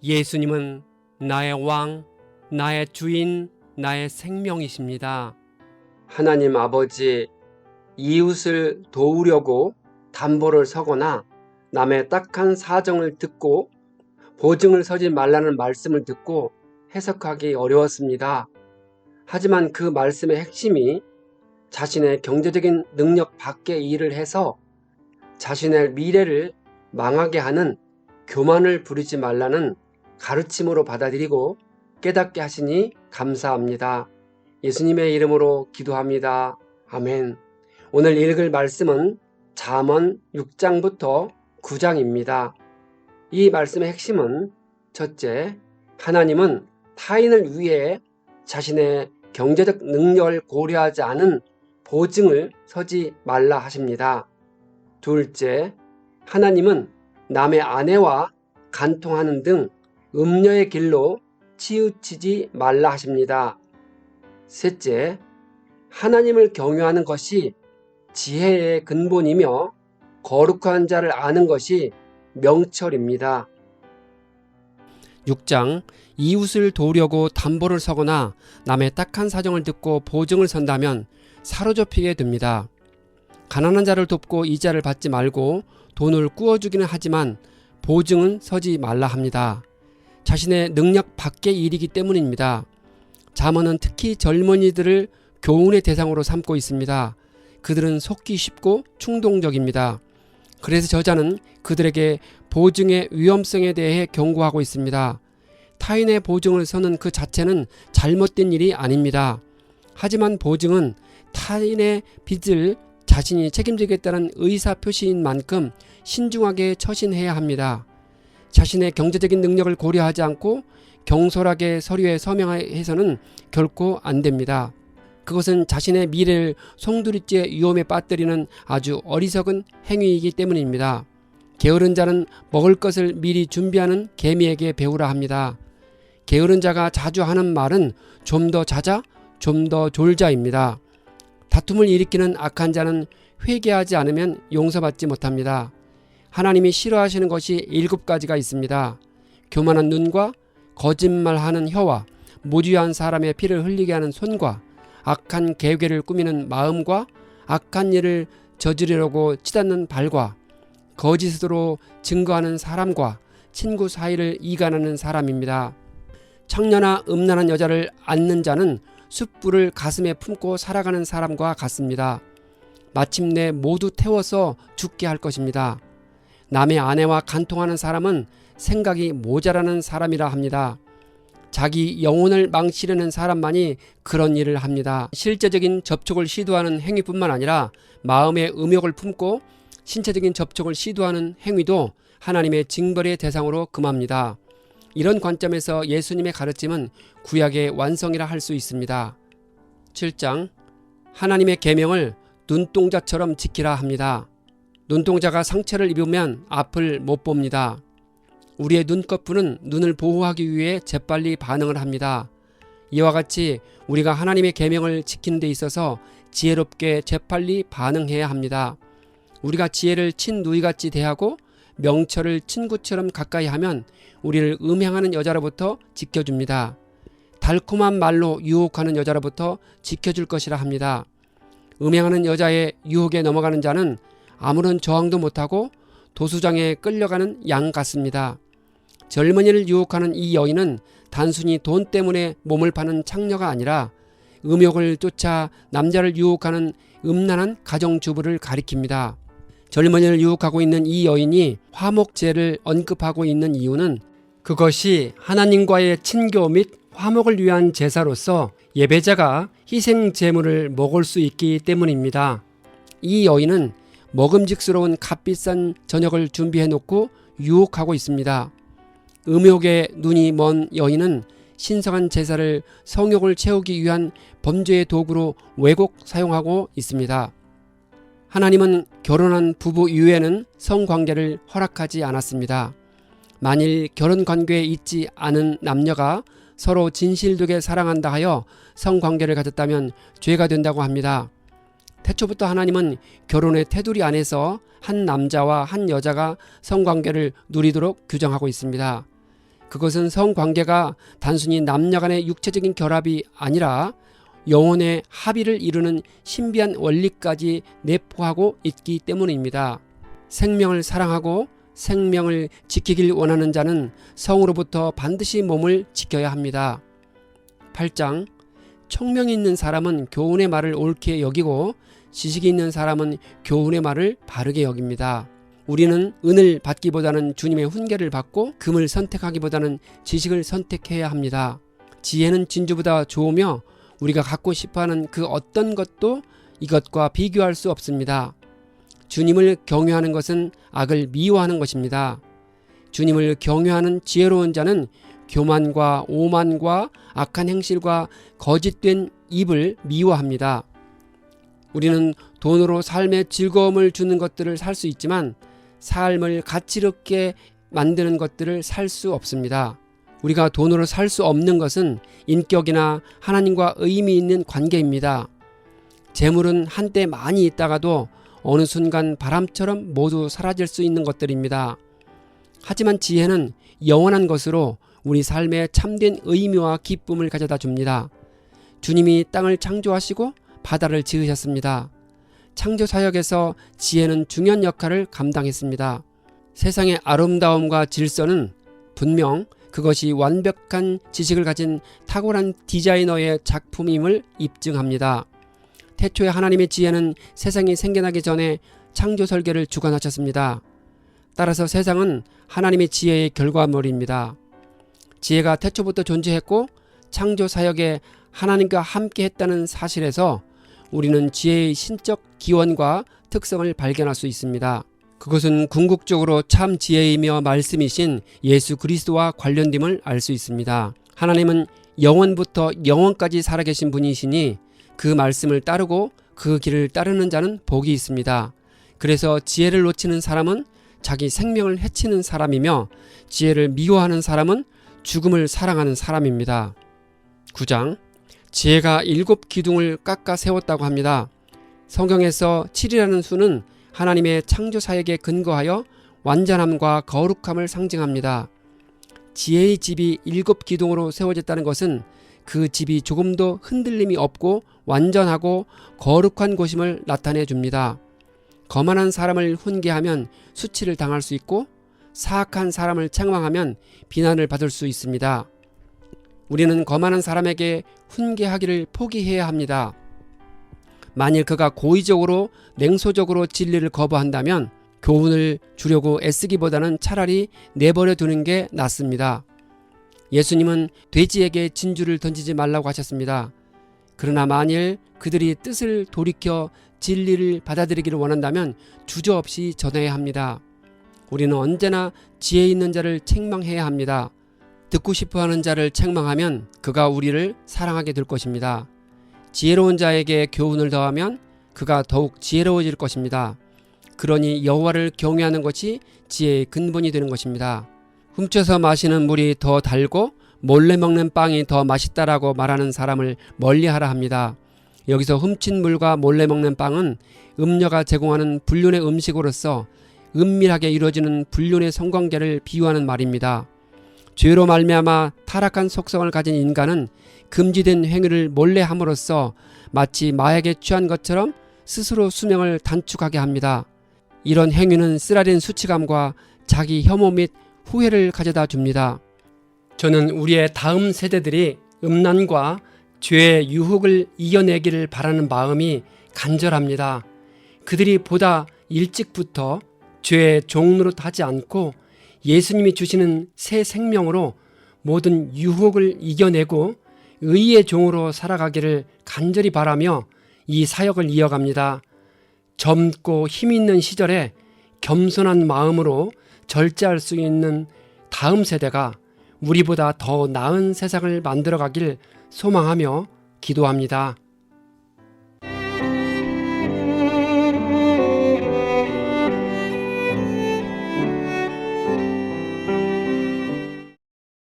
예수님은 나의 왕, 나의 주인, 나의 생명이십니다. 하나님 아버지, 이웃을 도우려고 담보를 서거나 남의 딱한 사정을 듣고 보증을 서지 말라는 말씀을 듣고 해석하기 어려웠습니다. 하지만 그 말씀의 핵심이 자신의 경제적인 능력 밖의 일을 해서 자신의 미래를 망하게 하는 교만을 부리지 말라는 가르침으로 받아들이고 깨닫게 하시니 감사합니다. 예수님의 이름으로 기도합니다. 아멘. 오늘 읽을 말씀은 잠언 6장부터 9장입니다. 이 말씀의 핵심은 첫째, 하나님은 타인을 위해 자신의 경제적 능력을 고려하지 않은 보증을 서지 말라 하십니다. 둘째, 하나님은 남의 아내와 간통하는 등 음녀의 길로 치우치지 말라 하십니다. 셋째, 하나님을 경외하는 것이 지혜의 근본이며 거룩한 자를 아는 것이 명철입니다. 6장 이웃을 도우려고 담보를 서거나 남의 딱한 사정을 듣고 보증을 선다면 사로잡히게 됩니다. 가난한 자를 돕고 이자를 받지 말고 돈을 꾸어주기는 하지만 보증은 서지 말라 합니다. 자신의 능력 밖의 일이기 때문입니다. 잠언은 특히 젊은이들을 교훈의 대상으로 삼고 있습니다. 그들은 속기 쉽고 충동적입니다. 그래서 저자는 그들에게 보증의 위험성에 대해 경고하고 있습니다. 타인의 보증을 서는 그 자체는 잘못된 일이 아닙니다. 하지만 보증은 타인의 빚을 자신이 책임지겠다는 의사표시인 만큼 신중하게 처신해야 합니다. 자신의 경제적인 능력을 고려하지 않고 경솔하게 서류에 서명해서는 결코 안 됩니다. 그것은 자신의 미래를 송두리째 위험에 빠뜨리는 아주 어리석은 행위이기 때문입니다. 게으른 자는 먹을 것을 미리 준비하는 개미에게 배우라 합니다. 게으른 자가 자주 하는 말은 좀 더 자자, 좀 더 졸자입니다. 다툼을 일으키는 악한 자는 회개하지 않으면 용서받지 못합니다. 하나님이 싫어하시는 것이 7가지가 있습니다. 교만한 눈과 거짓말하는 혀와 무주한 사람의 피를 흘리게 하는 손과 악한 계획을 꾸미는 마음과 악한 일을 저지르려고 치닫는 발과 거짓으로 증거하는 사람과 친구 사이를 이간하는 사람입니다. 청년아 음란한 여자를 앉는 자는 숯불을 가슴에 품고 살아가는 사람과 같습니다. 마침내 모두 태워서 죽게 할 것입니다. 남의 아내와 간통하는 사람은 생각이 모자라는 사람이라 합니다. 자기 영혼을 망치려는 사람만이 그런 일을 합니다. 실제적인 접촉을 시도하는 행위뿐만 아니라 마음의 음욕을 품고 신체적인 접촉을 시도하는 행위도 하나님의 징벌의 대상으로 금합니다. 이런 관점에서 예수님의 가르침은 구약의 완성이라 할 수 있습니다. 7장 하나님의 계명을 눈동자처럼 지키라 합니다. 눈동자가 상처를 입으면 앞을 못 봅니다. 우리의 눈꺼풀은 눈을 보호하기 위해 재빨리 반응을 합니다. 이와 같이 우리가 하나님의 계명을 지키는 데 있어서 지혜롭게 재빨리 반응해야 합니다. 우리가 지혜를 친누이같이 대하고 명철을 친구처럼 가까이 하면 우리를 음행하는 여자로부터 지켜줍니다. 달콤한 말로 유혹하는 여자로부터 지켜줄 것이라 합니다. 음행하는 여자의 유혹에 넘어가는 자는 아무런 저항도 못하고 도수장에 끌려가는 양 같습니다. 젊은이를 유혹하는 이 여인은 단순히 돈 때문에 몸을 파는 창녀가 아니라 음욕을 쫓아 남자를 유혹하는 음란한 가정주부를 가리킵니다. 젊은이를 유혹하고 있는 이 여인이 화목제를 언급하고 있는 이유는 그것이 하나님과의 친교 및 화목을 위한 제사로서 예배자가 희생 제물을 먹을 수 있기 때문입니다. 이 여인은 먹음직스러운 값비싼 저녁을 준비해 놓고 유혹하고 있습니다. 음욕에 눈이 먼 여인은 신성한 제사를 성욕을 채우기 위한 범죄의 도구로 왜곡 사용하고 있습니다. 하나님은 결혼한 부부 이외에는 성관계를 허락하지 않았습니다. 만일 결혼 관계에 있지 않은 남녀가 서로 진실되게 사랑한다 하여 성관계를 가졌다면 죄가 된다고 합니다. 태초부터 하나님은 결혼의 테두리 안에서 한 남자와 한 여자가 성관계를 누리도록 규정하고 있습니다. 그것은 성관계가 단순히 남녀 간의 육체적인 결합이 아니라 영혼의 합의를 이루는 신비한 원리까지 내포하고 있기 때문입니다. 생명을 사랑하고 생명을 지키길 원하는 자는 성으로부터 반드시 몸을 지켜야 합니다. 8장 총명이 있는 사람은 교훈의 말을 옳게 여기고 지식이 있는 사람은 교훈의 말을 바르게 여깁니다. 우리는 은을 받기보다는 주님의 훈계를 받고 금을 선택하기보다는 지식을 선택해야 합니다. 지혜는 진주보다 좋으며 우리가 갖고 싶어하는 그 어떤 것도 이것과 비교할 수 없습니다. 주님을 경외하는 것은 악을 미워하는 것입니다. 주님을 경외하는 지혜로운 자는 교만과 오만과 악한 행실과 거짓된 입을 미워합니다. 우리는 돈으로 삶의 즐거움을 주는 것들을 살 수 있지만 삶을 가치롭게 만드는 것들을 살 수 없습니다. 우리가 돈으로 살 수 없는 것은 인격이나 하나님과 의미 있는 관계입니다. 재물은 한때 많이 있다가도 어느 순간 바람처럼 모두 사라질 수 있는 것들입니다. 하지만 지혜는 영원한 것으로 우리 삶에 참된 의미와 기쁨을 가져다 줍니다. 주님이 땅을 창조하시고 바다를 지으셨습니다. 창조 사역에서 지혜는 중요한 역할을 감당했습니다. 세상의 아름다움과 질서는 분명 그것이 완벽한 지식을 가진 탁월한 디자이너의 작품임을 입증합니다. 태초에 하나님의 지혜는 세상이 생겨나기 전에 창조 설계를 주관하셨습니다. 따라서 세상은 하나님의 지혜의 결과물입니다. 지혜가 태초부터 존재했고 창조 사역에 하나님과 함께 했다는 사실에서 우리는 지혜의 신적 기원과 특성을 발견할 수 있습니다. 그것은 궁극적으로 참 지혜이며 말씀이신 예수 그리스도와 관련됨을 알 수 있습니다. 하나님은 영원부터 영원까지 살아계신 분이시니 그 말씀을 따르고 그 길을 따르는 자는 복이 있습니다. 그래서 지혜를 놓치는 사람은 자기 생명을 해치는 사람이며 지혜를 미워하는 사람은 죽음을 사랑하는 사람입니다. 9장 지혜가 7기둥을 깎아 세웠다고 합니다. 성경에서 7이라는 수는 하나님의 창조 사역에 근거하여 완전함과 거룩함을 상징합니다. 지혜의 집이 7기둥으로 세워졌다는 것은 그 집이 조금도 흔들림이 없고 완전하고 거룩한 곳임을 나타내 줍니다. 거만한 사람을 훈계하면 수치를 당할 수 있고 사악한 사람을 책망하면 비난을 받을 수 있습니다. 우리는 거만한 사람에게 훈계하기를 포기해야 합니다. 만일 그가 고의적으로 냉소적으로 진리를 거부한다면 교훈을 주려고 애쓰기보다는 차라리 내버려 두는 게 낫습니다. 예수님은 돼지에게 진주를 던지지 말라고 하셨습니다. 그러나 만일 그들이 뜻을 돌이켜 진리를 받아들이기를 원한다면 주저없이 전해야 합니다. 우리는 언제나 지혜 있는 자를 책망해야 합니다. 듣고 싶어하는 자를 책망하면 그가 우리를 사랑하게 될 것입니다. 지혜로운 자에게 교훈을 더하면 그가 더욱 지혜로워질 것입니다. 그러니 여호와를 경외하는 것이 지혜의 근본이 되는 것입니다. 훔쳐서 마시는 물이 더 달고 몰래 먹는 빵이 더 맛있다라고 말하는 사람을 멀리하라 합니다. 여기서 훔친 물과 몰래 먹는 빵은 음녀가 제공하는 불륜의 음식으로서 은밀하게 이루어지는 불륜의 성관계를 비유하는 말입니다. 죄로 말미암아 타락한 속성을 가진 인간은 금지된 행위를 몰래 함으로써 마치 마약에 취한 것처럼 스스로 수명을 단축하게 합니다. 이런 행위는 쓰라린 수치감과 자기 혐오 및 후회를 가져다 줍니다. 저는 우리의 다음 세대들이 음란과 죄의 유혹을 이겨내기를 바라는 마음이 간절합니다. 그들이 보다 일찍부터 죄의 종노릇 하지 않고 예수님이 주시는 새 생명으로 모든 유혹을 이겨내고 의의 종으로 살아가기를 간절히 바라며 이 사역을 이어갑니다. 젊고 힘 있는 시절에 겸손한 마음으로 절제할 수 있는 다음 세대가 우리보다 더 나은 세상을 만들어가길 소망하며 기도합니다.